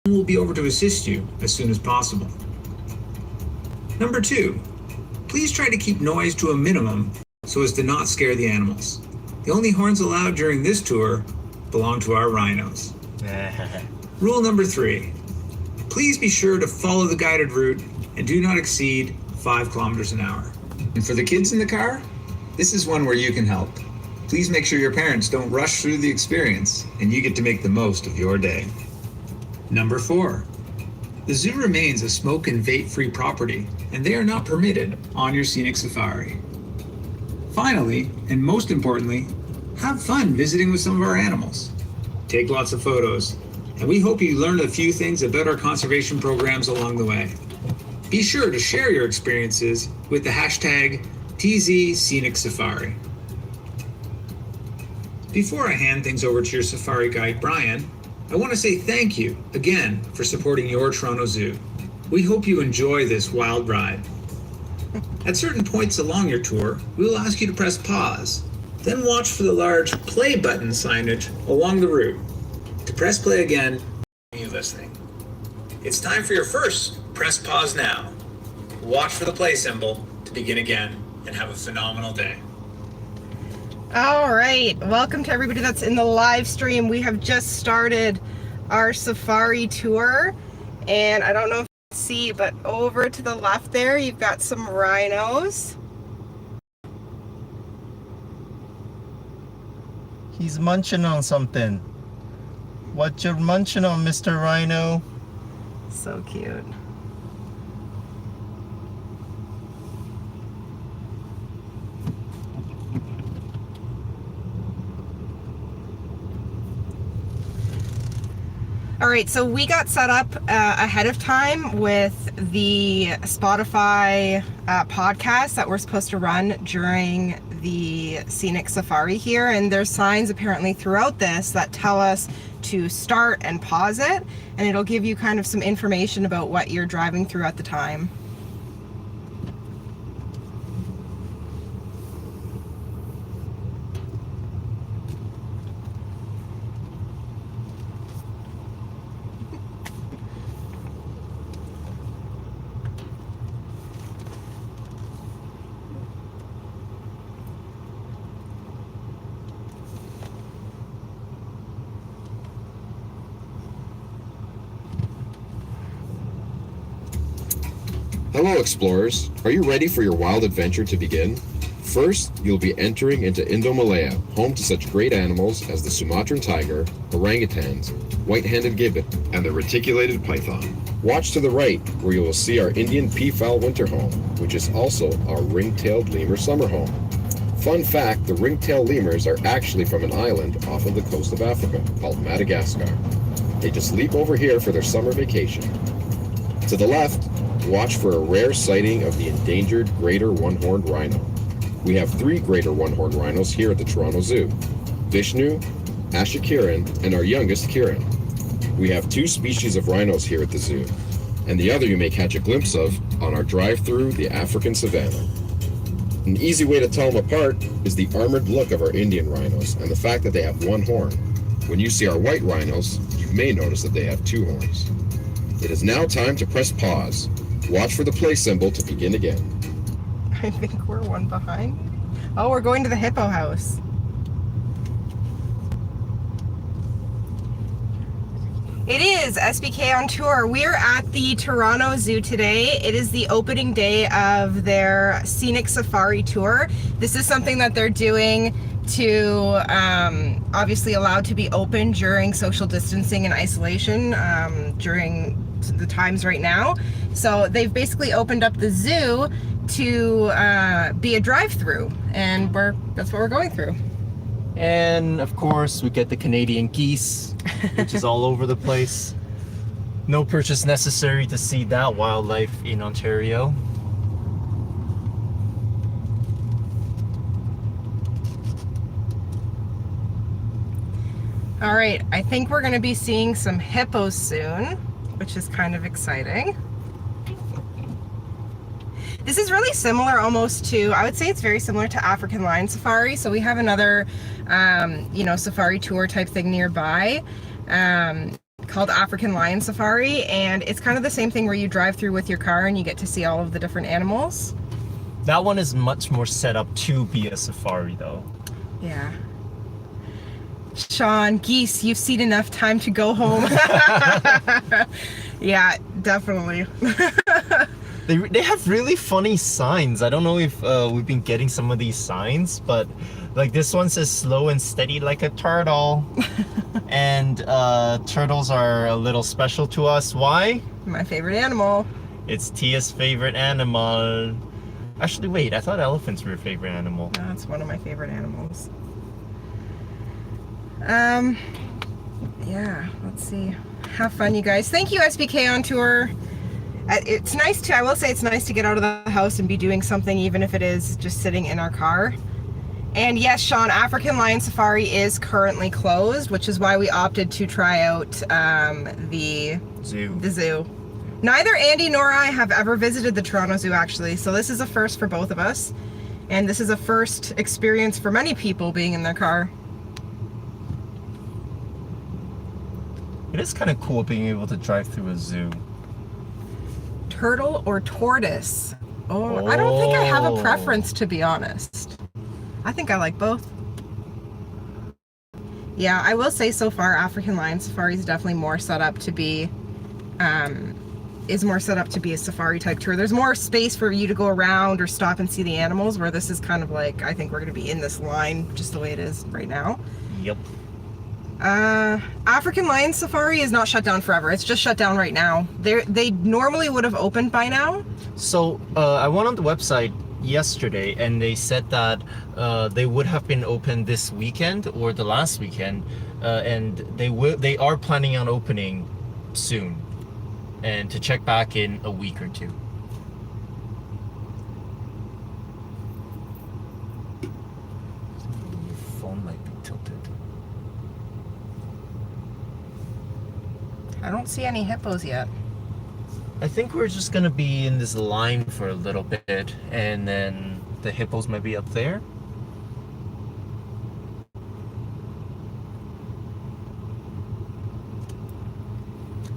We'll be over to assist you as soon as possible. Number 2, please try to keep noise to a minimum so as to not scare the animals. The only horns allowed during this tour belong to our rhinos. Rule number 3, please be sure to follow the guided route and do not exceed 5 kilometers an hour. And for the kids in the car, this is one where you can help. Please make sure your parents don't rush through the experience and you get to make the most of your day. Number 4, the zoo remains a smoke and vape-free property, and they are not permitted on your scenic safari. Finally, and most importantly, have fun visiting with some of our animals. Take lots of photos, and we hope you learned a few things about our conservation programs along the way. Be sure to share your experiences with the hashtag TZ Scenic Safari. Before I hand things over to your safari guide, Brian, I want to say thank you again for supporting your Toronto Zoo. We hope you enjoy this wild ride. At certain points along your tour, we will ask you to press pause, then watch for the large play button signage along the route. To press play again, you listening. It's time for your first press pause now. Watch for the play symbol to begin again, and have a phenomenal day. All right, welcome to everybody that's in the live stream. We have just started our safari tour, and I don't know if you can see, but over to the left there, you've got some rhinos. He's munching on something. What you munching on, Mr. Rhino? So cute. All right, so we got set up ahead of time with the Spotify podcast that we're supposed to run during the scenic safari here, and there's signs apparently throughout this that tell us to start and pause it, and it'll give you kind of some information about what you're driving through at the time. Hello explorers, are you ready for your wild adventure to begin? First, you'll be entering into Indo-Malaya, home to such great animals as the Sumatran Tiger, orangutans, white-handed gibbon, and the reticulated python. Watch to the right, where you will see our Indian peafowl winter home, which is also our ring-tailed lemur summer home. Fun fact, the ring-tailed lemurs are actually from an island off of the coast of Africa called Madagascar. They just leap over here for their summer vacation. To the left, watch for a rare sighting of the endangered greater one-horned rhino. We have 3 greater one-horned rhinos here at the Toronto Zoo: Vishnu, Ashakiran, and our youngest, Kiran. We have 2 species of rhinos here at the zoo, and the other you may catch a glimpse of on our drive through the African Savannah. An easy way to tell them apart is the armored look of our Indian rhinos and the fact that they have 1 horn. When you see our white rhinos, you may notice that they have 2 horns. It is now time to press pause. Watch for the play symbol to begin again. I think we're one behind. Oh, we're going to the hippo house. It is SBK on tour. We're at the Toronto Zoo today. It is the opening day of their scenic safari tour. This is something that they're doing to obviously allowed to be open during social distancing and isolation during the times right now. So they've basically opened up the zoo to be a drive-through, and that's what we're going through. And of course, we get the Canadian geese, which is all over the place. No purchase necessary to see that wildlife in Ontario. All right, I think we're going to be seeing some hippos soon, which is kind of exciting. This is really similar almost to, I would say it's very similar to African lion safari. So we have another, safari tour type thing nearby, called African Lion Safari, and it's kind of the same thing where you drive through with your car and you get to see all of the different animals. That one is much more set up to be a safari though. Yeah. Sean, geese, you've seen enough, time to go home. Yeah, definitely. They have really funny signs. I don't know if we've been getting some of these signs, but like this one says slow and steady like a turtle. And turtles are a little special to us. Why? My favorite animal. It's Tia's favorite animal. Actually, wait, I thought elephants were your favorite animal. No, it's one of my favorite animals. Yeah, let's see. Have fun, you guys. Thank you, SBK on tour. It's nice to, I will say it's nice to get out of the house and be doing something, even if it is just sitting in our car. And yes, Sean, African Lion Safari is currently closed, which is why we opted to try out the zoo. Neither Andy nor I have ever visited the Toronto Zoo, actually, so this is a first for both of us. And this is a first experience for many people being in their car. It is kind of cool being able to drive through a zoo. Turtle or tortoise? Oh, I don't think I have a preference, to be honest. I think I like both. Yeah, I will say so far African Lion Safari is definitely more set up to be a safari type tour. There's more space for you to go around or stop and see the animals, where this is kind of like, I think we're going to be in this line just the way it is right now. Yep. African Lion Safari is not shut down forever. It's just shut down right now. They normally would have opened by now. So I went on the website yesterday and they said that they would have been open this weekend or the last weekend, and they are planning on opening soon, and to check back in a week or two. Your phone might be tilted. I don't see any hippos yet. I think we're just gonna be in this line for a little bit, and then the hippos might be up there.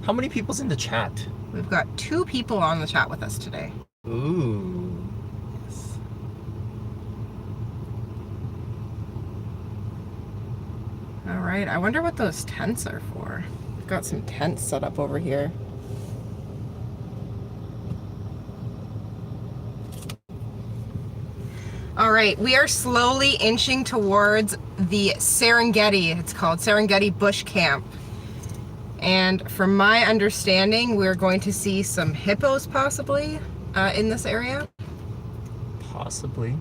How many people's in the chat? We've got 2 people on the chat with us today. Ooh. Yes. All right, I wonder what those tents are for. We've got some tents set up over here. All right, we are slowly inching towards the Serengeti. It's called Serengeti Bush Camp. And from my understanding, we're going to see some hippos possibly in this area. Possibly.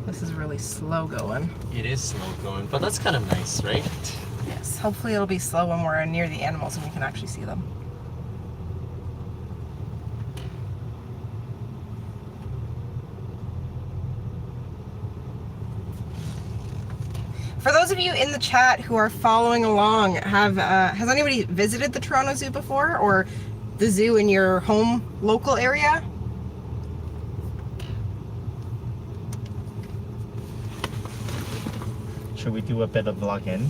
This is really slow going. It is slow going, but that's kind of nice, right? Yes, hopefully it'll be slow when we're near the animals and we can actually see them. For those of you in the chat who are following along, has anybody visited the Toronto Zoo before, or the zoo in your home local area? Should we do a bit of vlogging?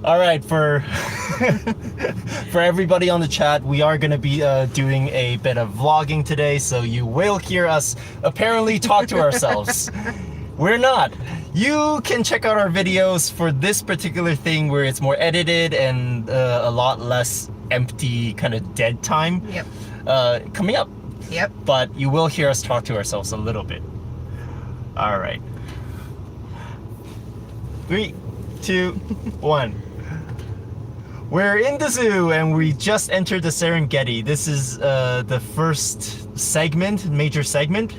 All right, for everybody on the chat, we are going to be doing a bit of vlogging today, so you will hear us apparently talk to ourselves. We're not. You can check out our videos for this particular thing where it's more edited and a lot less empty, kind of dead time. Yep. Coming up. Yep. But you will hear us talk to ourselves a little bit. All right. 3, 2, 1. We're in the zoo and we just entered the Serengeti. This is the first segment, major segment.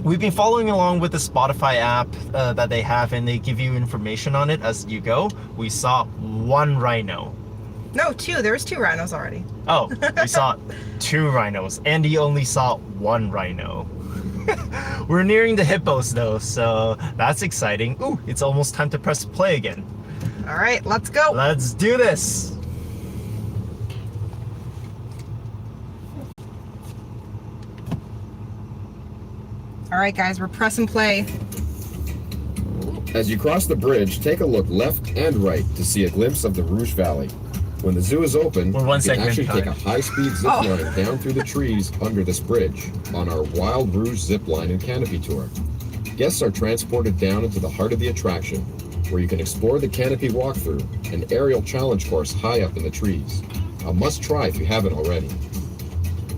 We've been following along with the Spotify app that they have, and they give you information on it as you go. We saw one rhino. No, 2. There was 2 rhinos already. Oh, we saw 2 rhinos. Andy only saw 1 rhino. We're nearing the hippos though, so that's exciting. Ooh, it's almost time to press play again. All right, let's go. Let's do this. All right, guys, we're pressing play. As you cross the bridge, take a look left and right to see a glimpse of the Rouge Valley. When the zoo is open, We're 1 you can segment actually take a behind. high-speed zip line down through the trees under this bridge on our Wild Rouge zip line and canopy tour. Guests are transported down into the heart of the attraction, where you can explore the canopy walkthrough, an aerial challenge course high up in the trees. A must-try if you haven't already.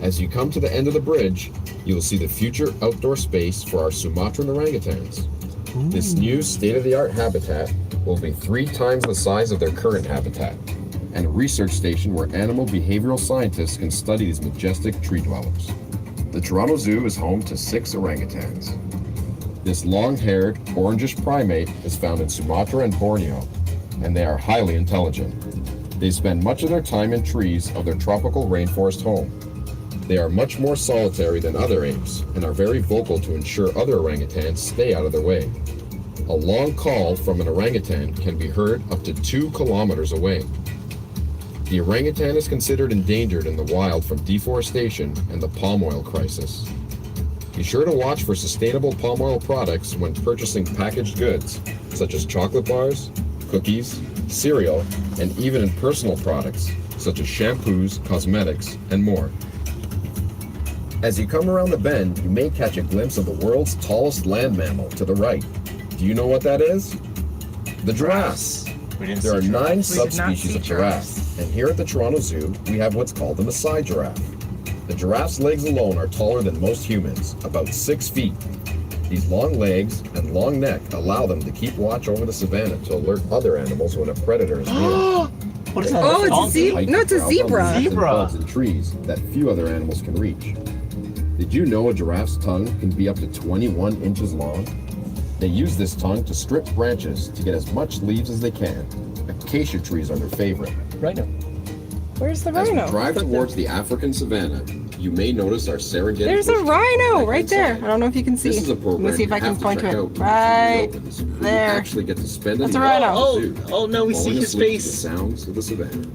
As you come to the end of the bridge, you will see the future outdoor space for our Sumatran orangutans. This new state-of-the-art habitat will be 3 times the size of their current habitat, and a research station where animal behavioral scientists can study these majestic tree dwellers. The Toronto Zoo is home to 6 orangutans. This long-haired, orangish primate is found in Sumatra and Borneo, and they are highly intelligent. They spend much of their time in trees of their tropical rainforest home. They are much more solitary than other apes and are very vocal to ensure other orangutans stay out of their way. A long call from an orangutan can be heard up to 2 kilometers away. The orangutan is considered endangered in the wild from deforestation and the palm oil crisis. Be sure to watch for sustainable palm oil products when purchasing packaged goods, such as chocolate bars, cookies, cereal, and even in personal products, such as shampoos, cosmetics, and more. As you come around the bend, you may catch a glimpse of the world's tallest land mammal to the right. Do you know what that is? The giraffes. We didn't There are see 9 did not subspecies see of giraffe, and here at the Toronto Zoo, we have what's called the Maasai giraffe. The giraffe's legs alone are taller than most humans, about 6 feet. These long legs and long neck allow them to keep watch over the savannah to alert other animals when a predator is near. What is that? Oh, it's a Donkey? zebra. No, it's a zebra. Zebra. Bugs and trees that few other animals can reach. Did you know a giraffe's tongue can be up to 21 inches long? They use this tongue to strip branches to get as much leaves as they can. Acacia trees are their favorite. Rhino. Where's the As we rhino? drive towards the African savannah, you may notice our Serengeti. There's a bush rhino right right there. inside. I don't know if you can see. This is a program Let me see if you I can have to point to check it. out when the Right zoo opens, where you there. actually get to spend That's a a night rhino. on the zoo, Oh no, we see falling his asleep to face. the sounds of the savannah.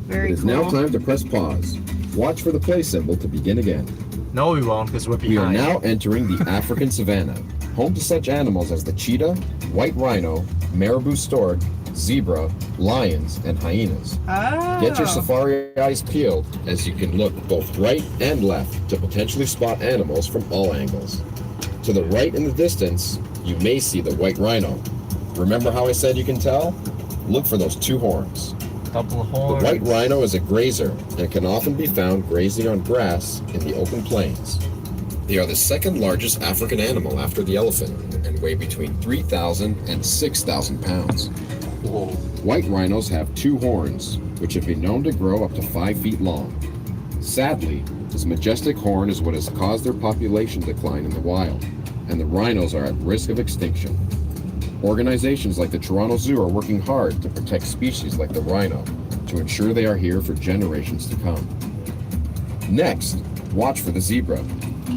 Very It is cool. now time to press pause. Watch for the play symbol to begin again. No, we won't, because we're We are behind. now entering the African savannah, home to such animals as the cheetah, white rhino, marabou stork, zebra, lions, and hyenas. Oh. Get your safari eyes peeled as you can look both right and left to potentially spot animals from all angles. To the right in the distance, you may see the white rhino. Remember how I said you can tell? Look for those 2 horns. Couple of The horns. white rhino is a grazer and can often be found grazing on grass in the open plains. They are the 2nd largest African animal after the elephant and weigh between 3,000 and 6,000 pounds. Whoa. White rhinos have 2 horns, which have been known to grow up to 5 feet long. Sadly, this majestic horn is what has caused their population decline in the wild, and the rhinos are at risk of extinction. Organizations like the Toronto Zoo are working hard to protect species like the rhino to ensure they are here for generations to come. Next, watch for the zebra.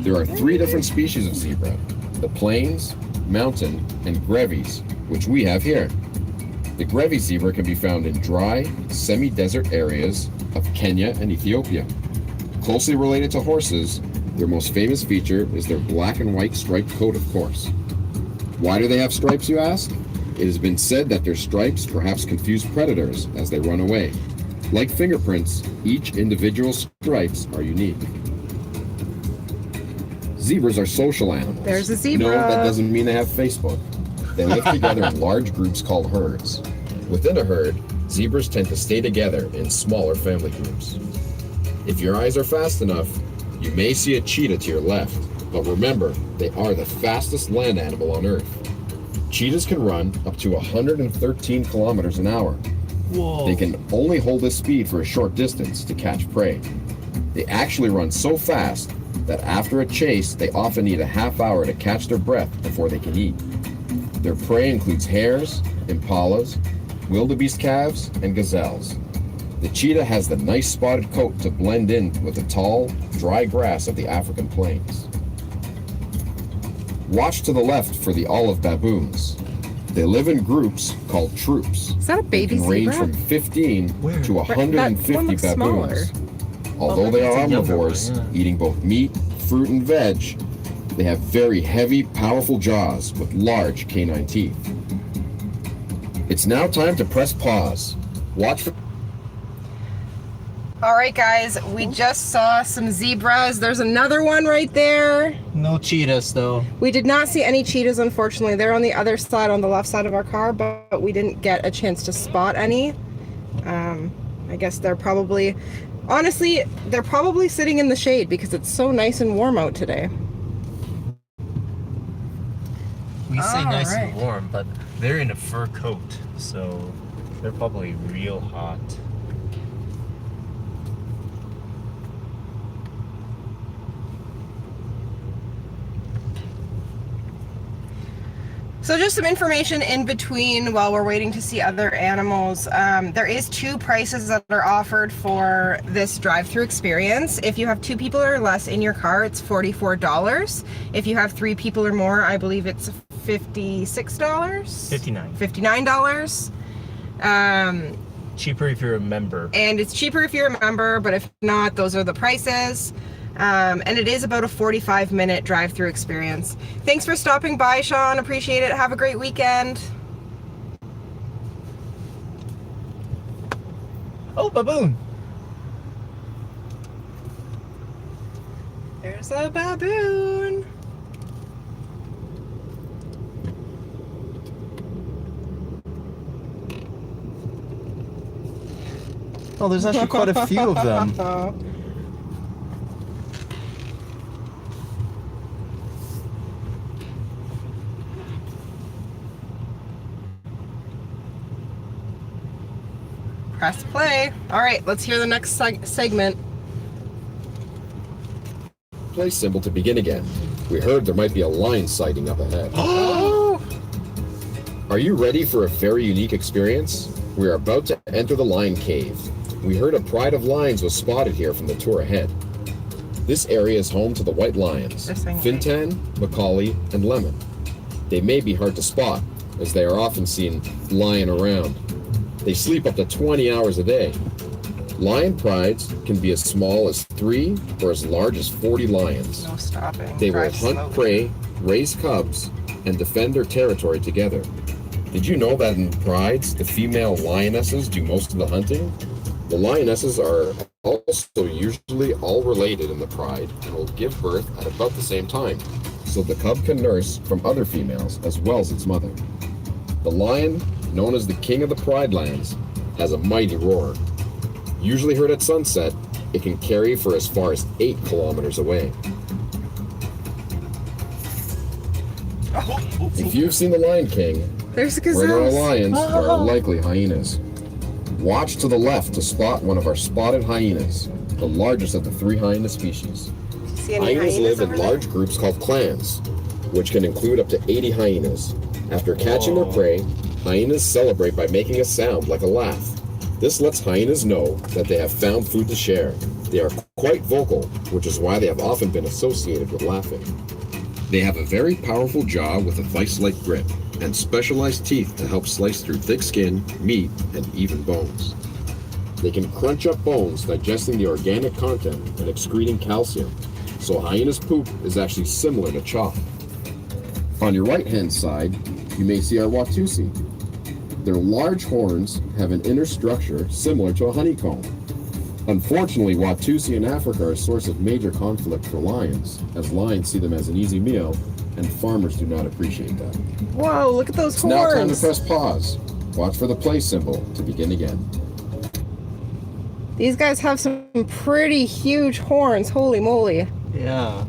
There are 3 different species of zebra: the plains, mountain, and grevy's, which we have here. The Grevy zebra can be found in dry, semi-desert areas of Kenya and Ethiopia. Closely related to horses, their most famous feature is their black and white striped coat, of course. Why do they have stripes, you ask? It has been said that their stripes perhaps confuse predators as they run away. Like fingerprints, each individual stripes are unique. Zebras are social animals. There's a zebra. No, that doesn't mean they have Facebook. They live together in large groups called herds. Within a herd, zebras tend to stay together in smaller family groups. If your eyes are fast enough, you may see a cheetah to your left, but remember, they are the fastest land animal on Earth. Cheetahs can run up to 113 kilometers an hour. Whoa. They can only hold this speed for a short distance to catch prey. They actually run so fast that after a chase, they often need a half hour to catch their breath before they can eat. Their prey includes hares, impalas, wildebeest calves, and gazelles. The cheetah has the nice spotted coat to blend in with the tall, dry grass of the African plains. Watch to the left for the olive baboons. They live in groups called troops. Is that a baby They can range zebra? from 15 Where? to That 150 one looks baboons. Although they maybe are it's a younger omnivores, one, yeah. eating both meat, fruit, and veg, they have very heavy, powerful jaws with large canine teeth. It's now time to press pause. Watch for... All right, guys, we just saw some zebras. There's another one right there. No cheetahs though. We did not see any cheetahs, unfortunately. They're on the other side, on the left side of our car, but we didn't get a chance to spot any. I guess they're probably, honestly, they're probably sitting in the shade because it's so nice and warm out today. We say nice Alright. and warm, but they're in a fur coat, so they're probably real hot. So just some information in between while we're waiting to see other animals. There is 2 prices that are offered for this drive-through experience. If you have 2 people or less in your car, it's $44. If you have 3 people or more, I believe it's $56? $59. Cheaper if you're a member. And it's cheaper if you're a member, but if not, those are the prices. And it is about a 45-minute drive-through experience. Thanks for stopping by, Sean. Appreciate it. Have a great weekend. Oh, baboon! There's a baboon. Oh, there's actually quite a few of them. Press play. All right, let's hear the next segment. Play symbol to begin again. We heard there might be a lion sighting up ahead. Oh, Are you ready for a very unique experience? We are about to enter the lion cave. We heard a pride of lions was spotted here from the tour ahead. This area is home to the white lions, They're saying Fintan, Macaulay, and Lemon. They may be hard to spot, as they are often seen lying around. They sleep up to 20 hours a day. Lion prides can be as small as 3 or as large as 40 lions. no stopping. They will Drive hunt slowly. prey, raise cubs, and defend their territory together. Did you know that in prides, the female lionesses do most of the hunting? The lionesses are also usually all related in the pride and will give birth at about the same time, so the cub can nurse from other females as well as its mother. The lion, known as the king of the pride lands, has a mighty roar. Usually heard at sunset, it can carry for as far as 8 kilometers away. If you've seen The Lion King, There's a where there are gazelle. lions, there are likely hyenas. Watch to the left to spot one of our spotted hyenas, the largest of the 3 hyena species. See any Hyenas live in over there? large groups called clans, which can include up to 80 hyenas. After catching their prey, hyenas celebrate by making a sound like a laugh. This lets hyenas know that they have found food to share. They are quite vocal, which is why they have often been associated with laughing. They have a very powerful jaw with a vice-like grip and specialized teeth to help slice through thick skin, meat, and even bones. They can crunch up bones, digesting the organic content and excreting calcium, so hyena's poop is actually similar to chalk. On your right-hand side, you may see our Watusi. Their large horns have an inner structure similar to a honeycomb. Unfortunately, Watusi in Africa are a source of major conflict for lions, as lions see them as an easy meal, and farmers do not appreciate that. Whoa, look at those It's now time to horns. press pause. Watch for the play symbol to begin again. These guys have some pretty huge horns. Holy moly. Yeah.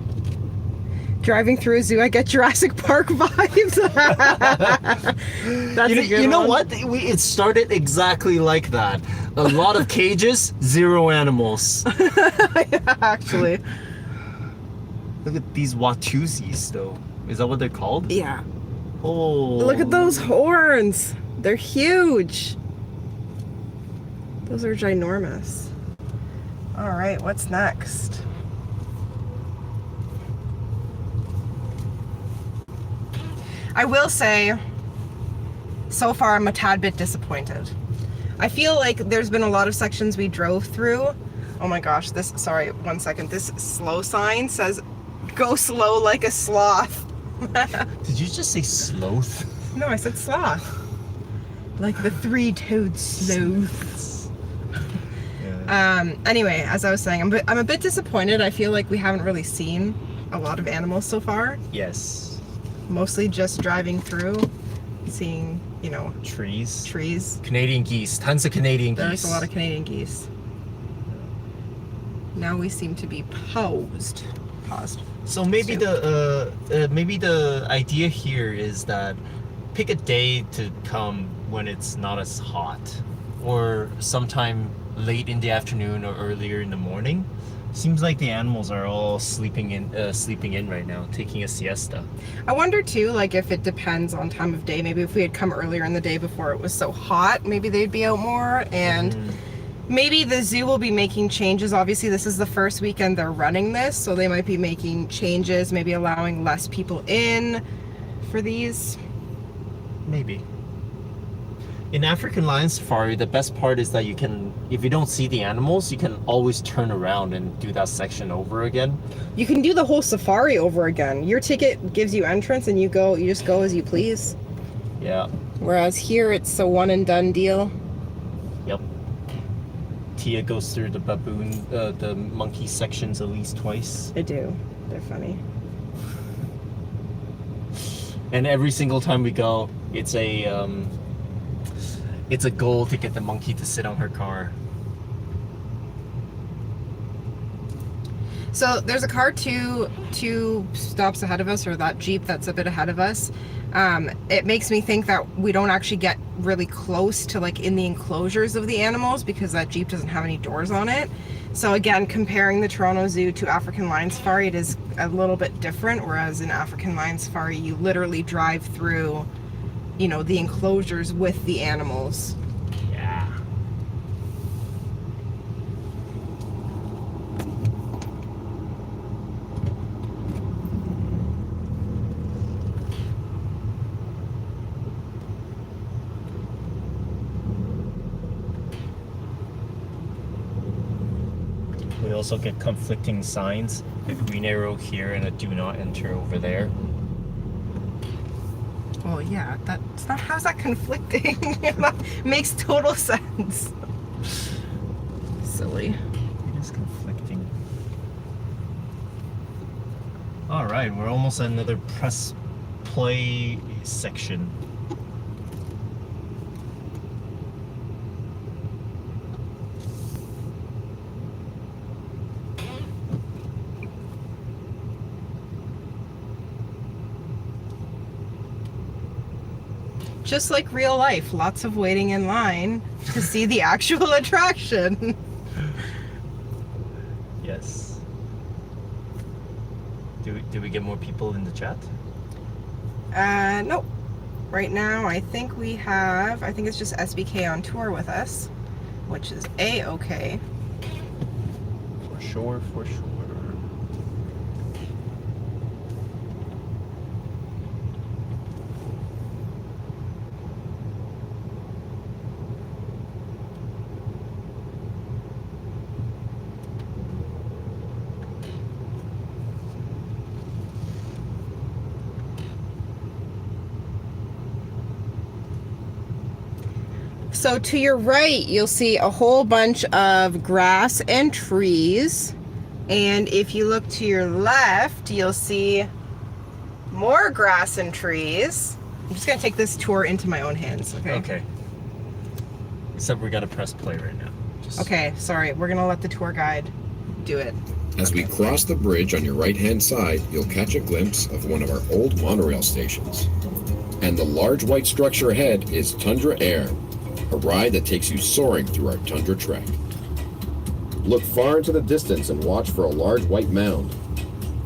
Driving through a zoo, I get Jurassic Park vibes. That's a good You know one. what? It started exactly like that. A lot of cages, 0 animals. Actually. Look at these Watusis, though. Is that what they're called? Yeah. Oh. Look at those horns. They're huge. Those are ginormous. All right, what's next? I will say, so far I'm a tad bit disappointed. I feel like there's been a lot of sections we drove through. Oh my gosh, sorry, 1 second. This slow sign says, go slow like a sloth. Did you just say sloth? No, I said sloth. Like the three-toed sloth. Yeah. Anyway, as I was saying, I'm a bit disappointed. I feel like we haven't really seen a lot of animals so far. Yes. Mostly just driving through, seeing, you know, Trees. Canadian geese. Tons of Canadian geese. There's a lot of Canadian geese. Now we seem to be paused. So maybe the idea here is that pick a day to come when it's not as hot, or sometime late in the afternoon or earlier in the morning. Seems like the animals are all sleeping in right now, taking a siesta. I wonder too, like if it depends on time of day. Maybe if we had come earlier in the day before it was so hot, maybe they'd be out more. And maybe the zoo will be making changes. Obviously, this is the first weekend they're running this, so they might be making changes, maybe allowing less people in for these. Maybe. In African Lion Safari, the best part is that you can, if you don't see the animals, you can always turn around and do that section over again. You can do the whole safari over again. Your ticket gives you entrance and you just go as you please. Yeah. Whereas here it's a one and done deal. Yep. Tia goes through the baboon, the monkey sections at least twice. They do. They're funny. And every single time we go, it's a goal to get the monkey to sit on her car. So there's a car two stops ahead of us, or that Jeep that's a bit ahead of us. It makes me think that we don't actually get really close to like in the enclosures of the animals because that Jeep doesn't have any doors on it. So again, comparing the Toronto Zoo to African Lion Safari, it is a little bit different, whereas in African Lion Safari you literally drive through, you know, the enclosures with the animals. Yeah. We also get conflicting signs, a green arrow here and a do not enter over there. Well, yeah, that's not, how's that conflicting? That makes total sense. Silly. It is conflicting. Alright, we're almost at another press play section. Just like real life, lots of waiting in line to see the actual attraction. Yes. Do we get more people in the chat? Nope. Right now, I think it's just SBK on tour with us, which is A-okay. For sure, for sure. So to your right, you'll see a whole bunch of grass and trees. And if you look to your left, you'll see more grass and trees. I'm just gonna take this tour into my own hands, okay? Okay. Except we gotta press play right now. Okay, sorry. We're gonna let the tour guide do it. As we cross the bridge on your right-hand side, you'll catch a glimpse of one of our old monorail stations. And the large white structure ahead is Tundra Air, a ride that takes you soaring through our tundra trek. Look far into the distance and watch for a large white mound.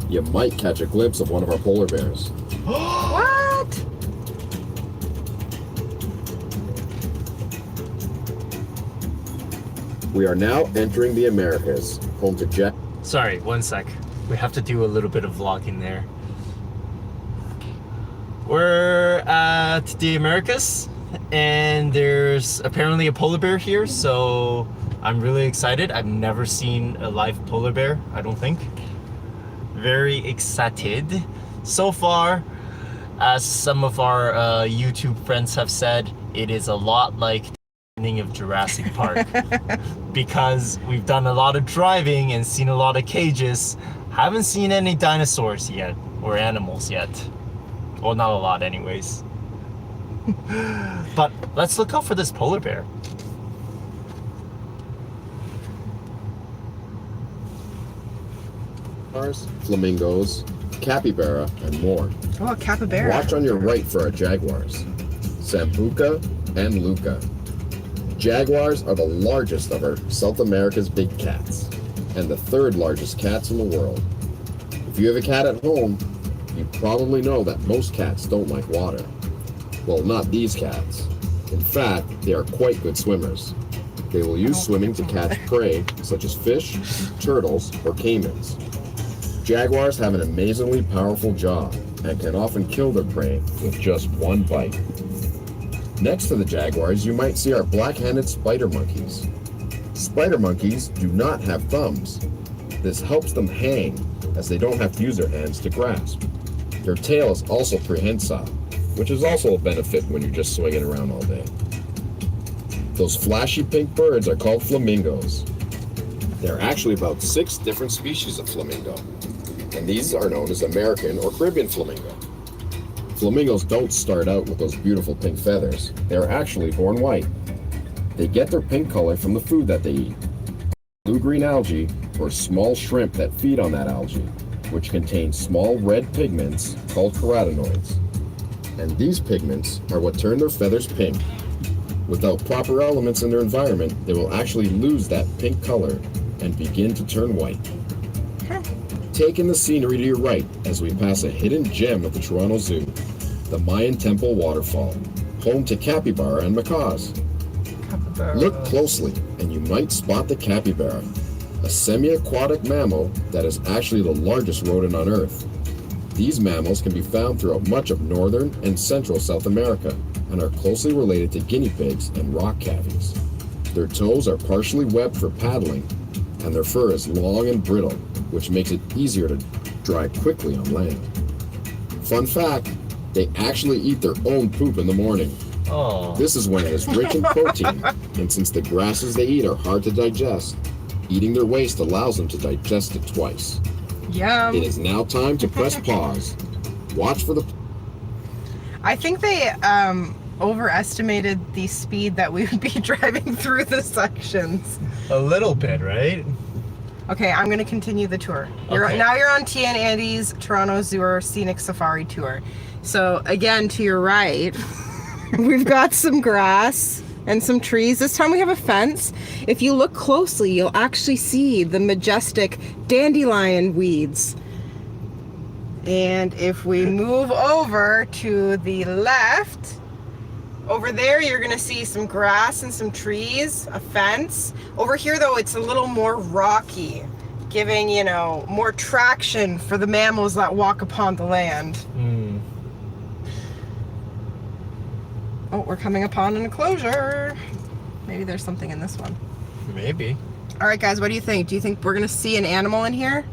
You might catch a glimpse of one of our polar bears. What? We are now entering the Americas, home to Jack. Sorry, one sec. We have to do a little bit of vlogging there. We're at the Americas, and there's apparently a polar bear here, so I'm really excited. I've never seen a live polar bear, I don't think. Very excited. So far, as some of our YouTube friends have said, it is a lot like the beginning of Jurassic Park. Because we've done a lot of driving and seen a lot of cages. Haven't seen any dinosaurs yet, or animals yet. Well, not a lot anyways. But let's look out for this polar bear. Flamingos, capybara, and more. Oh, a capybara. Watch on your right for our jaguars, Sambuca and Luca. Jaguars are the largest of our South America's big cats, and the third largest cats in the world. If you have a cat at home, you probably know that most cats don't like water. Well, not these cats. In fact, they are quite good swimmers. They will use swimming to catch prey, such as fish, turtles, or caimans. Jaguars have an amazingly powerful jaw and can often kill their prey with just one bite. Next to the jaguars, you might see our black-handed spider monkeys. Spider monkeys do not have thumbs. This helps them hang, as they don't have to use their hands to grasp. Their tail is also prehensile, which is also a benefit when you're just swinging around all day. Those flashy pink birds are called flamingos. There are actually about 6 different species of flamingo, and these are known as American or Caribbean flamingo. Flamingos don't start out with those beautiful pink feathers. They're actually born white. They get their pink color from the food that they eat. Blue-green algae, or small shrimp that feed on that algae, which contain small red pigments called carotenoids. And these pigments are what turn their feathers pink. Without proper elements in their environment, they will actually lose that pink color and begin to turn white. Take in the scenery to your right as we pass a hidden gem at the Toronto Zoo, the Mayan Temple Waterfall, home to capybara and macaws. Look closely and you might spot the capybara, a semi-aquatic mammal that is actually the largest rodent on Earth. These mammals can be found throughout much of northern and central South America and are closely related to guinea pigs and rock cavies. Their toes are partially webbed for paddling, and their fur is long and brittle, which makes it easier to dry quickly on land. Fun fact, they actually eat their own poop in the morning. Oh. This is when it is rich in protein, and since the grasses they eat are hard to digest, eating their waste allows them to digest it twice. Yum. It is now time to press pause. Watch for the... I think they overestimated the speed that we would be driving through the sections. A little bit, right? Okay, I'm going to continue the tour. Okay. Now you're on T and Andy's Toronto Zoo Scenic Safari tour. So again, to your right, we've got some grass and some trees. This time we have a fence. If you look closely, you'll actually see the majestic dandelion weeds. And if we move over to the left, over there you're gonna see some grass and some trees, a fence. Over here though, it's a little more rocky, giving, you know, more traction for the mammals that walk upon the land. Oh, we're coming upon an enclosure. Maybe there's something in this one. Maybe. All right, guys, what do you think? Do you think we're gonna see an animal in here?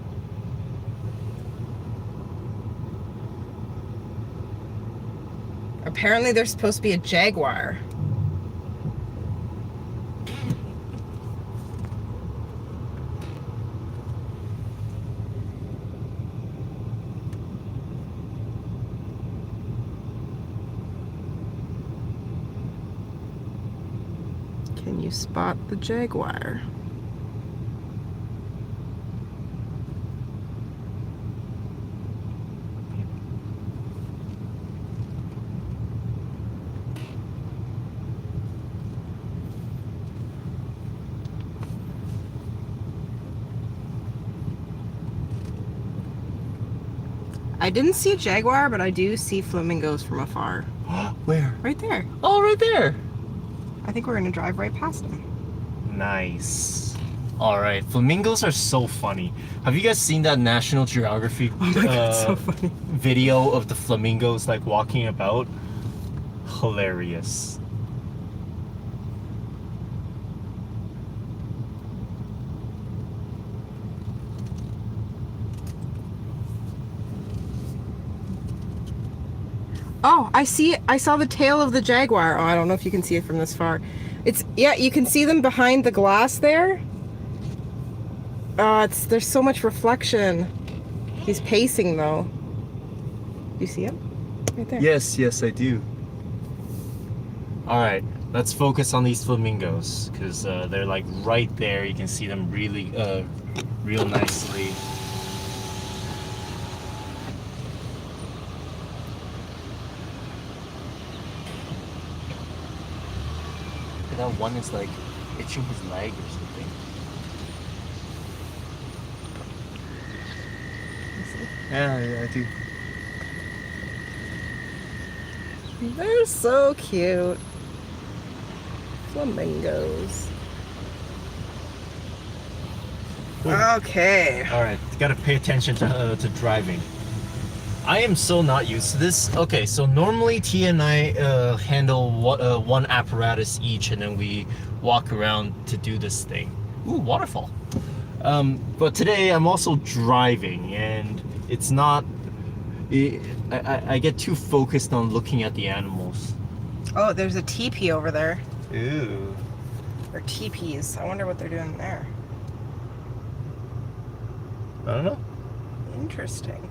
Apparently there's supposed to be a jaguar. Can you spot the jaguar? I didn't see a jaguar, but I do see flamingos from afar. Where? Right there. Oh, right there. I think we're gonna drive right past them. Nice. All right, flamingos are so funny. Have you guys seen that National Geographic so funny. video of the flamingos like walking about? Hilarious. Oh, I saw the tail of the jaguar. Oh, I don't know if you can see it from this far. Yeah, you can see them behind the glass there. There's so much reflection. He's pacing though. You see him? Right there. Yes, I do. All right, let's focus on these flamingos because they're like right there. You can see them really, real nicely. That one is like itching his leg or something. Yeah, I do. They're so cute. Flamingos. Okay. All right, gotta pay attention to driving. I am so not used to this. Okay, so normally Tia and I handle one apparatus each, and then we walk around to do this thing. Ooh, waterfall. But today I'm also driving, and it's not. I get too focused on looking at the animals. Oh, there's a teepee over there. Ooh. Or teepees. I wonder what they're doing there. I don't know. Interesting.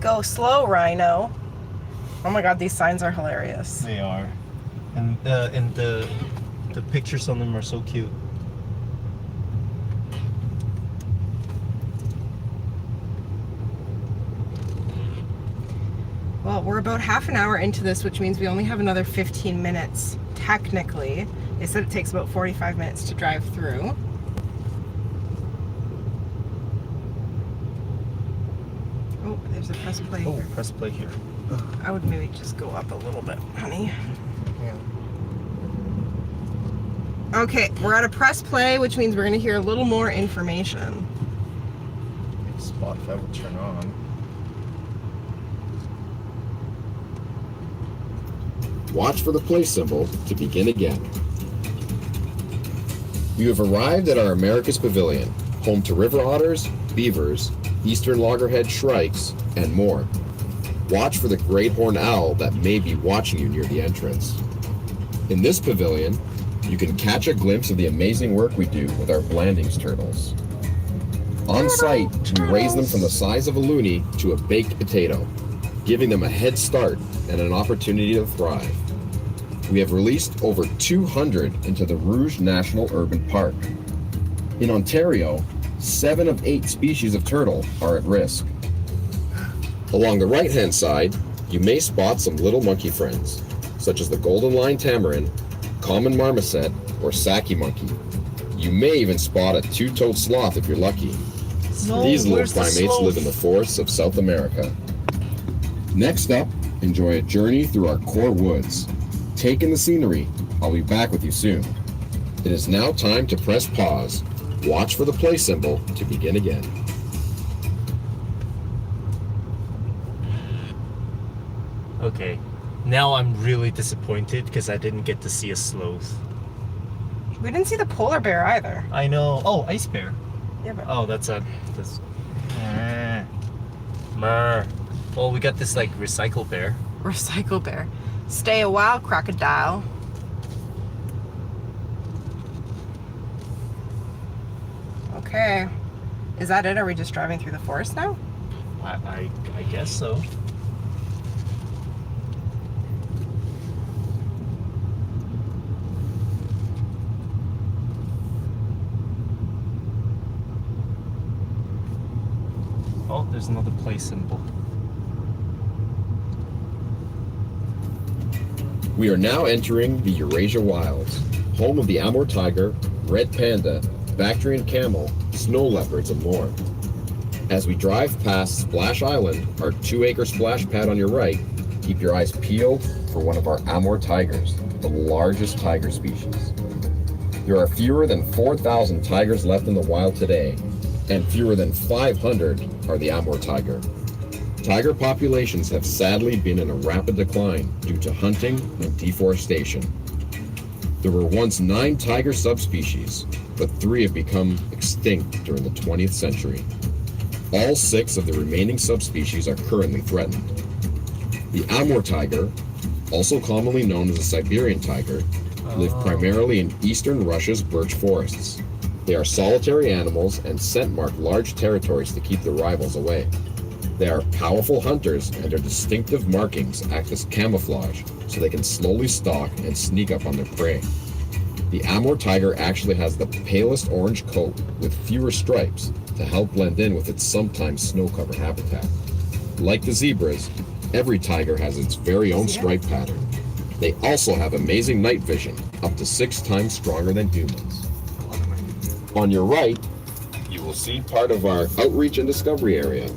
Go slow, rhino. Oh my god, these signs are hilarious. They are, and the pictures on them are so cute. Well, we're about half an hour into this, which means we only have another 15 minutes, technically. They said it takes about 45 minutes to drive through. Oh, there's a press play Oh, here. press play here. I would maybe just go up a little bit, honey. Yeah. Okay, we're at a press play, which means we're going to hear a little more information. Spotify will turn on. Watch for the play symbol to begin again. You have arrived at our America's Pavilion, home to river otters, beavers, eastern loggerhead shrikes, and more. Watch for the great horned owl that may be watching you near the entrance. In this pavilion, you can catch a glimpse of the amazing work we do with our Blandings turtles. On site, we raise them from the size of a loonie to a baked potato, giving them a head start and an opportunity to thrive. We have released over 200 into the Rouge National Urban Park. In Ontario, 7 of 8 species of turtle are at risk. Along the right-hand side, you may spot some little monkey friends, such as the golden line tamarin, common marmoset, or saki monkey. You may even spot a two-toed sloth if you're lucky. These little primates live in the forests of South America. Next up, enjoy a journey through our core woods. Take in the scenery. I'll be back with you soon. It is now time to press pause. Watch for the play symbol to begin again. Okay, now I'm really disappointed because I didn't get to see a sloth. We didn't see the polar bear either. I know. Oh, ice bear. Yeah, but Oh, that's. Mer. Well, we got this like recycle bear. recycle bear. Stay a while, crocodile. Okay. Is that it? Are we just driving through the forest now? I guess so. Oh, there's another play symbol. We are now entering the Eurasia Wilds, home of the Amur Tiger, red panda, Bactrian camel, snow leopards, and more. As we drive past Splash Island, our 2-acre splash pad on your right, keep your eyes peeled for one of our Amur tigers, the largest tiger species. There are fewer than 4,000 tigers left in the wild today, and fewer than 500 are the Amur tiger. Tiger populations have sadly been in a rapid decline due to hunting and deforestation. There were once 9 tiger subspecies, but 3 have become extinct during the 20th century. All 6 of the remaining subspecies are currently threatened. The Amur tiger, also commonly known as the Siberian tiger, live primarily in eastern Russia's birch forests. They are solitary animals and scent mark large territories to keep their rivals away. They are powerful hunters, and their distinctive markings act as camouflage so they can slowly stalk and sneak up on their prey. The Amur tiger actually has the palest orange coat with fewer stripes to help blend in with its sometimes snow-covered habitat. Like the zebras, every tiger has its very own stripe pattern. They also have amazing night vision, up to 6 times stronger than humans. On your right, you will see part of our outreach and discovery area.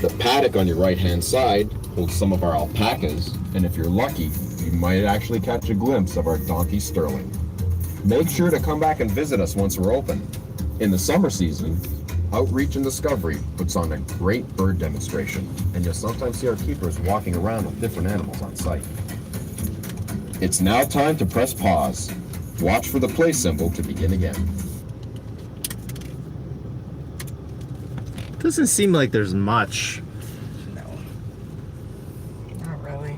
The paddock on your right-hand side holds some of our alpacas, and if you're lucky, you might actually catch a glimpse of our donkey sterling. Make sure to come back and visit us once we're open. In the summer season, Outreach and Discovery puts on a great bird demonstration, and you'll sometimes see our keepers walking around with different animals on site. It's now time to press pause. Watch for the play symbol to begin again. Doesn't seem like there's much. No. Not really.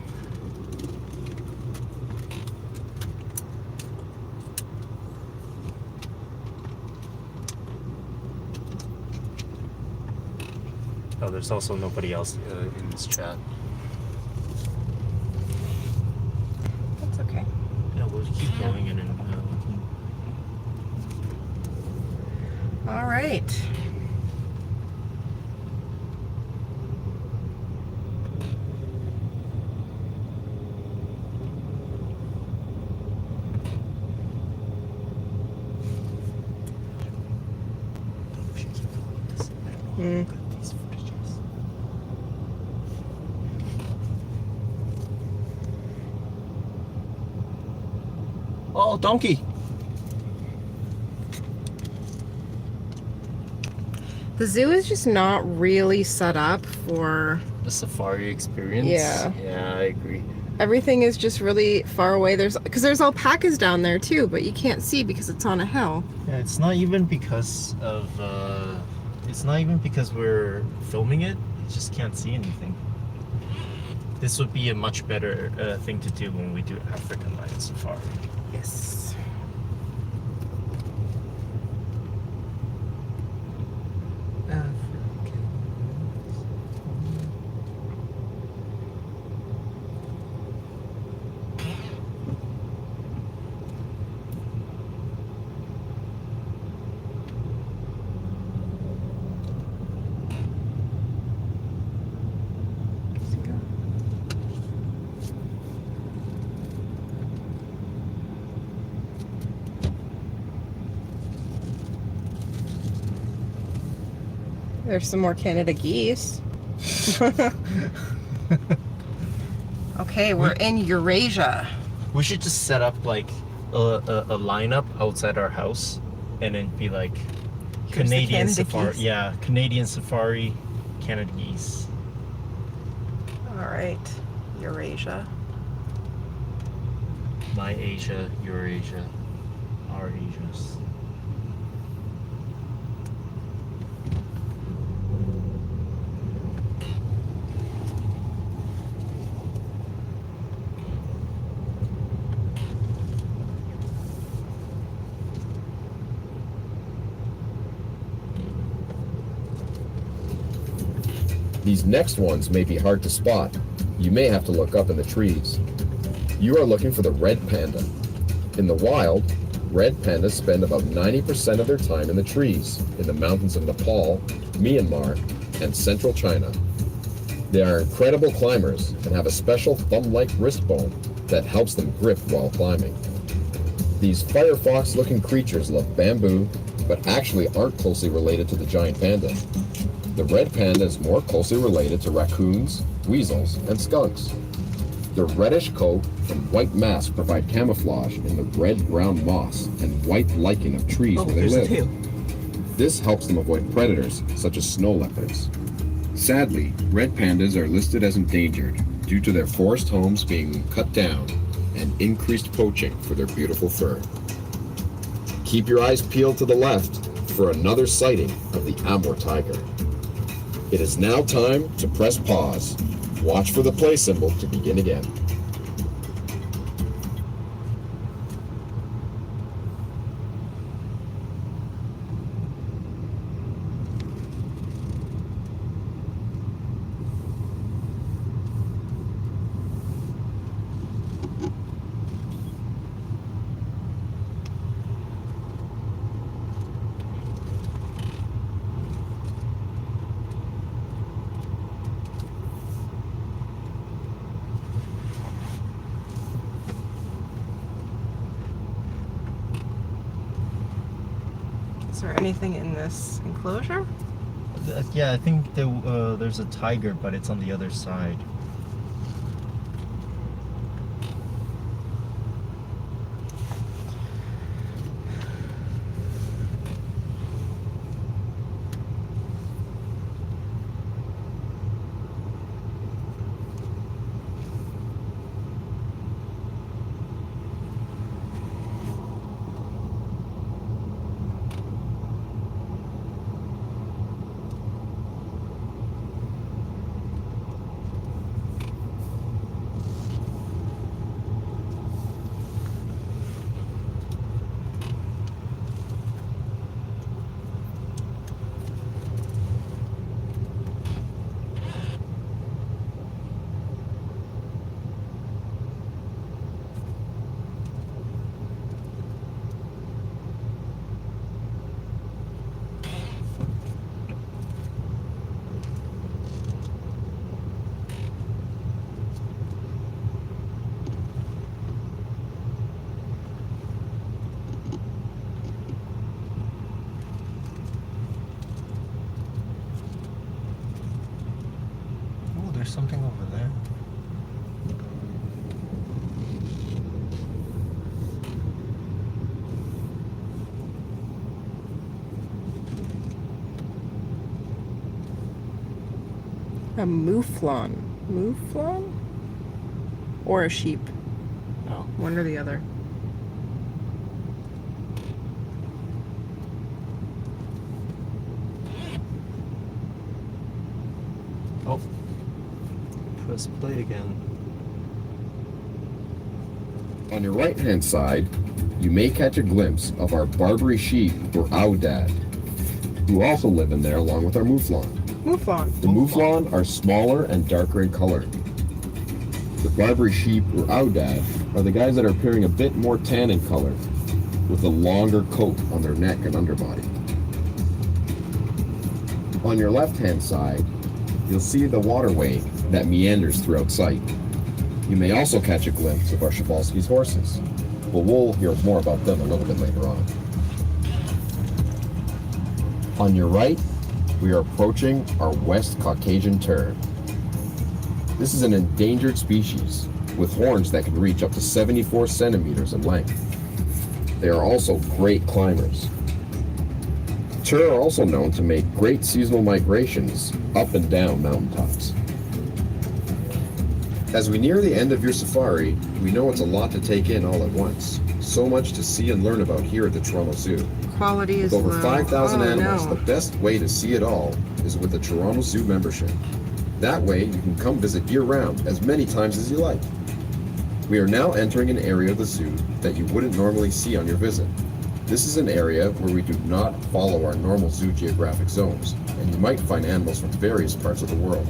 Oh, there's also nobody else in this chat. That's okay. Yeah, we'll keep going in and All right. Oh, donkey! The zoo is just not really set up for... The safari experience? Yeah. Yeah, I agree. Everything is just really far away. Because there's alpacas down there too, but you can't see because it's on a hill. Yeah, it's not even because of, it's not even because we're filming it. You just can't see anything. This would be a much better thing to do when we do African lion safari. Yes. There's some more Canada geese. Okay, we're in Eurasia. We should just set up like a lineup outside our house and then be like Canadian Canada safari. geese. Yeah, Canadian safari, Canada geese. All right, Eurasia. My Asia, Eurasia, our Asias. These next ones may be hard to spot. You may have to look up in the trees. You are looking for the red panda. In the wild, red pandas spend about 90% of their time in the trees, in the mountains of Nepal, Myanmar, and central China. They are incredible climbers and have a special thumb-like wrist bone that helps them grip while climbing. These firefox-looking creatures love bamboo, but actually aren't closely related to the giant panda. The red panda is more closely related to raccoons, weasels, and skunks. Their reddish coat and white mask provide camouflage in the red-brown moss and white lichen of trees where they live. This helps them avoid predators such as snow leopards. Sadly, red pandas are listed as endangered due to their forest homes being cut down and increased poaching for their beautiful fur. Keep your eyes peeled to the left for another sighting of the Amur tiger. It is now time to press pause. Watch for the play symbol to begin again. Is there anything in this enclosure? Yeah, I think there's a tiger, but it's on the other side. There's something over there. A mouflon. Mouflon? Or a sheep. Oh. One or the other. Oh. Press play again. On your right-hand side, you may catch a glimpse of our Barbary sheep, or Aoudad, who also live in there along with our mouflon. Mouflon. The mouflon are smaller and darker in color. The Barbary sheep, or Aoudad, are the guys that are appearing a bit more tan in color, with a longer coat on their neck and underbody. On your left-hand side, you'll see the waterway that meanders throughout sight. You may also catch a glimpse of our Przewalski's horses, but we'll hear more about them a little bit later on. On your right, we are approaching our West Caucasian tern. This is an endangered species with horns that can reach up to 74 centimeters in length. They are also great climbers. Tur are also known to make great seasonal migrations up and down mountaintops. As we near the end of your safari, we know it's a lot to take in all at once. So much to see and learn about here at the Toronto Zoo. Quality is With over low. 5,000 animals, No. the best way to see it all is with the Toronto Zoo membership. That way, you can come visit year-round as many times as you like. We are now entering an area of the zoo that you wouldn't normally see on your visit. This is an area where we do not follow our normal zoo geographic zones, and you might find animals from various parts of the world.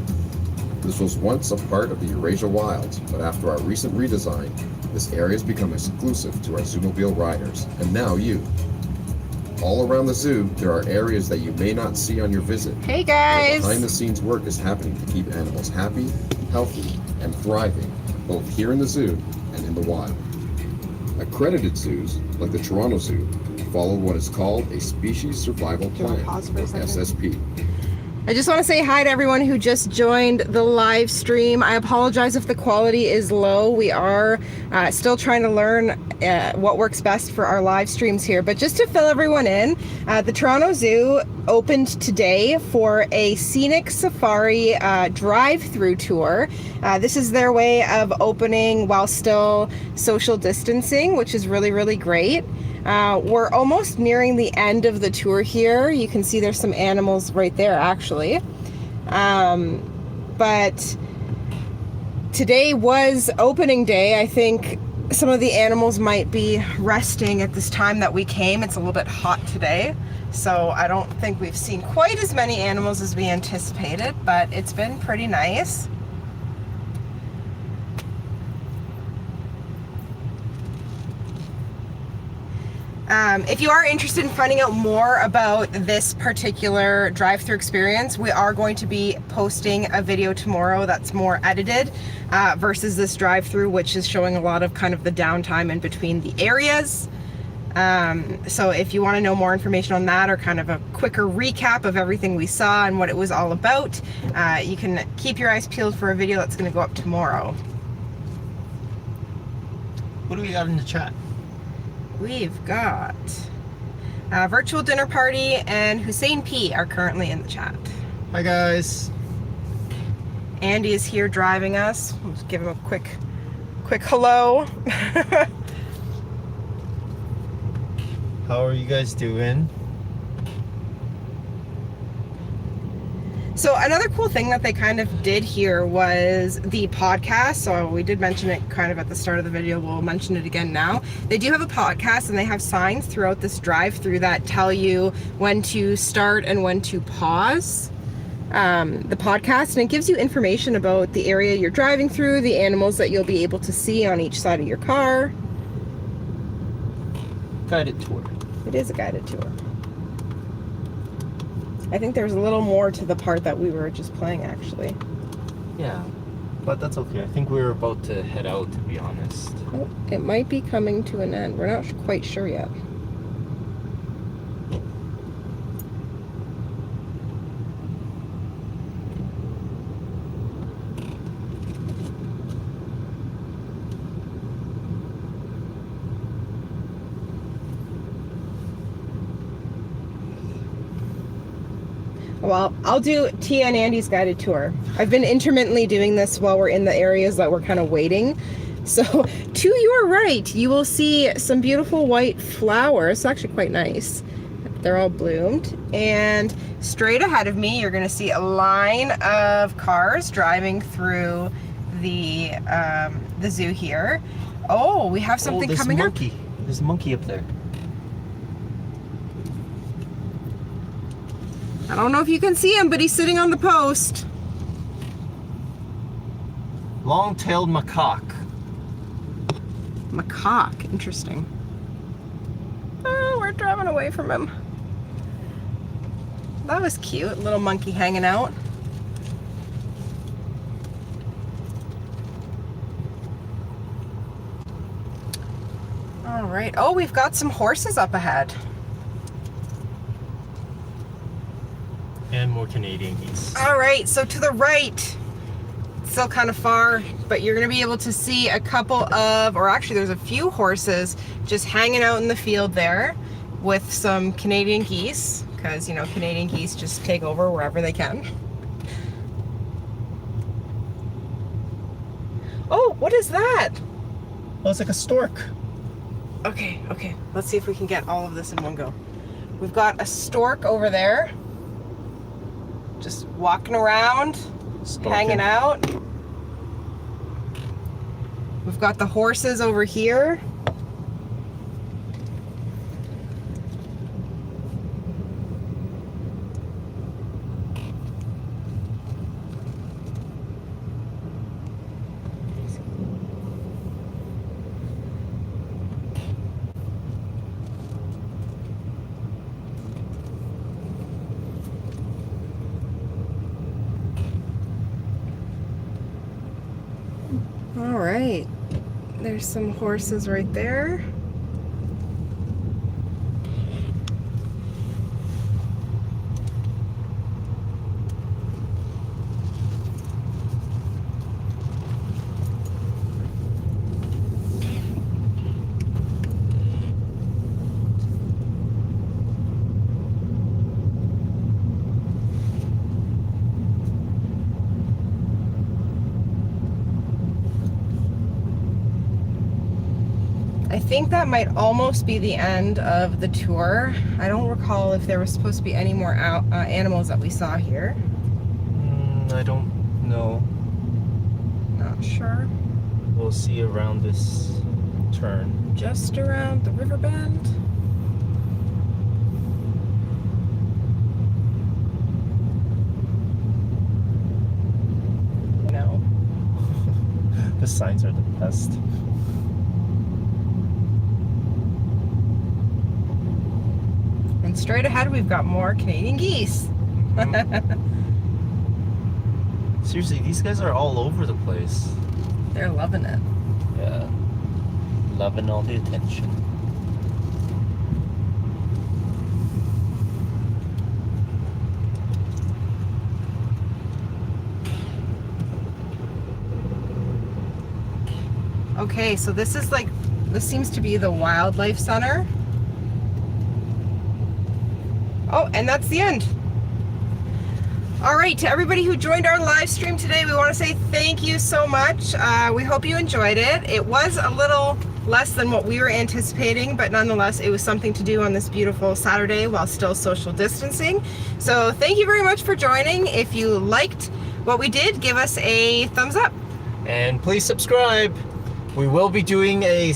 This was once a part of the Eurasia Wilds, but after our recent redesign, this area has become exclusive to our Zoomobile riders, and now you. All around the zoo, there are areas that you may not see on your visit. Hey guys! Behind-the-scenes work is happening to keep animals happy, healthy, and thriving, both here in the zoo and in the wild. Accredited zoos, like the Toronto Zoo, follow what is called a Species Survival Do you want Plan, to pause for a or second? SSP. I just want to say hi to everyone who just joined the live stream. I apologize if the quality is low. We are still trying to learn what works best for our live streams here. But just to fill everyone in, the Toronto Zoo opened today for a Scenic Safari drive-through tour. This is their way of opening while still social distancing, which is really, really great. We're almost nearing the end of the tour here. You can see there's some animals right there, actually. But today was opening day. I think some of the animals might be resting at this time that we came. It's a little bit hot today, so I don't think we've seen quite as many animals as we anticipated, but it's been pretty nice. If you are interested in finding out more about this particular drive-through experience, we are going to be posting a video tomorrow that's more edited versus this drive-through, which is showing a lot of kind of the downtime in between the areas. So if you want to know more information on that, or kind of a quicker recap of everything we saw and what it was all about, you can keep your eyes peeled for a video that's going to go up tomorrow. What do we got in the chat? We've got Virtual Dinner Party and Hussein P are currently in the chat. Hi guys. Andy is here driving us. We'll just give him a quick hello. How are you guys doing? So another cool thing that they kind of did here was the podcast. So we did mention it kind of at the start of the video. We'll mention it again now. They do have a podcast, and they have signs throughout this drive-through that tell you when to start and when to pause the podcast. And it gives you information about the area you're driving through, the animals that you'll be able to see on each side of your car. Guided tour. It is a guided tour. I think there's a little more to the part that we were just playing, actually. Yeah, but that's okay. I think we were about to head out, to be honest. Oh, it might be coming to an end. We're not quite sure yet. Well, I'll do Tia and Andy's guided tour. I've been intermittently doing this while we're in the areas that we're kind of waiting. So, to your right, you will see some beautiful white flowers. It's actually quite nice. They're all bloomed. And straight ahead of me, you're going to see a line of cars driving through the zoo here. Oh, we have something coming up. There's a monkey up there. I don't know if you can see him, but he's sitting on the post. Long-tailed macaque. Macaque, interesting. Oh, we're driving away from him. That was cute, little monkey hanging out. All right, oh, we've got some horses up ahead. And more Canadian geese. All right, so to the right, still kind of far, but you're gonna be able to see a couple of, or actually there's a few horses just hanging out in the field there with some Canadian geese, because, you know, Canadian geese just take over wherever they can. Oh, what is that? Oh, it's like a stork. Okay, let's see if we can get all of this in one go. We've got a stork over there, just walking around, hanging out. We've got the horses over here. All right, there's some horses right there. think that might almost be the end of the tour. I don't recall if there was supposed to be any more animals that we saw here. I don't know. Not sure. We'll see around this turn. Just around the river bend. No. The signs are the best. And straight ahead we've got more Canadian geese. Seriously, these guys are all over the place. They're loving it. Yeah. Loving all the attention. Okay, so this seems to be the wildlife center. Oh, and that's the end. All right, to everybody who joined our live stream today, we want to say thank you so much. We hope you enjoyed it. It was a little less than what we were anticipating, but nonetheless, it was something to do on this beautiful Saturday while still social distancing. So thank you very much for joining. If you liked what we did, give us a thumbs up. And please subscribe. We will be doing a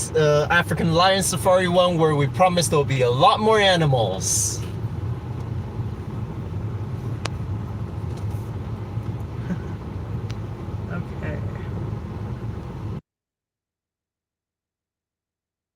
African lion safari one where we promise there will be a lot more animals.